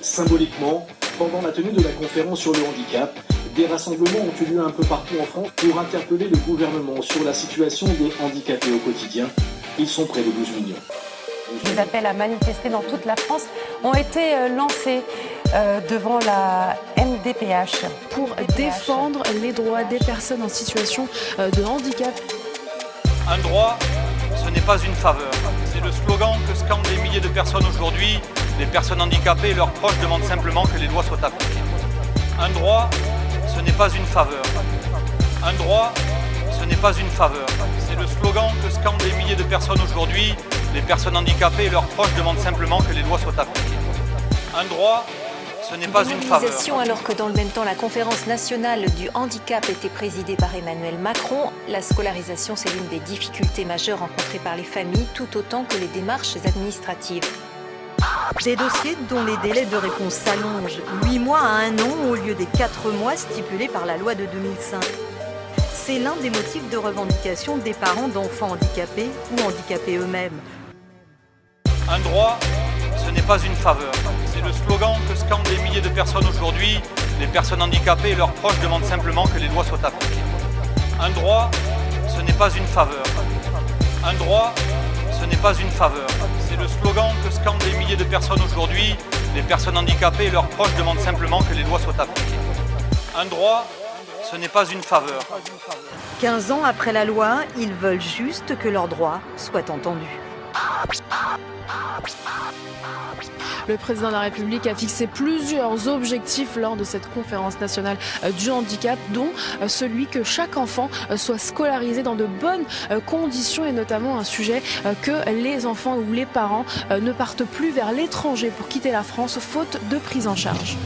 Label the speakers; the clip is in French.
Speaker 1: Symboliquement, pendant la tenue de la conférence sur le handicap, des rassemblements ont eu lieu un peu partout en France pour interpeller le gouvernement sur la situation des handicapés au quotidien. Ils sont près de 12 millions.
Speaker 2: Des appels à manifester dans toute la France ont été lancés devant la MDPH.
Speaker 3: Pour défendre les droits des personnes en situation de handicap.
Speaker 4: Un droit, ce n'est pas une faveur. C'est le slogan que scandent des milliers de personnes aujourd'hui. Les personnes handicapées et leurs proches demandent simplement que les lois soient appliquées. Un droit, ce n'est pas une faveur. Un droit, ce n'est pas une faveur. C'est le slogan que scandent des milliers de personnes aujourd'hui. Les personnes handicapées et leurs proches demandent simplement que les lois soient appliquées. Un droit, ce n'est pas une faveur.
Speaker 5: Alors que dans le même temps, la conférence nationale du handicap était présidée par Emmanuel Macron, la scolarisation, c'est l'une des difficultés majeures rencontrées par les familles, tout autant que les démarches administratives.
Speaker 6: Des dossiers dont les délais de réponse s'allongent, 8 mois à 1 an au lieu des 4 mois stipulés par la loi de 2005. C'est l'un des motifs de revendication des parents d'enfants handicapés ou handicapés eux-mêmes.
Speaker 4: Un droit, ce n'est pas une faveur. C'est le slogan que scandent des milliers de personnes aujourd'hui. Les personnes handicapées et leurs proches demandent simplement que les lois soient appliquées. Un droit, ce n'est pas une faveur. Un droit, ce n'est pas une faveur. C'est le slogan que scandent des milliers de personnes aujourd'hui. Les personnes handicapées et leurs proches demandent simplement que les lois soient appliquées. Un droit, ce n'est pas une faveur.
Speaker 6: 15 ans après la loi, ils veulent juste que leurs droits soient entendus.
Speaker 3: Le président de la République a fixé plusieurs objectifs lors de cette conférence nationale du handicap, dont celui que chaque enfant soit scolarisé dans de bonnes conditions et notamment un sujet que les enfants ou les parents ne partent plus vers l'étranger pour quitter la France faute de prise en charge.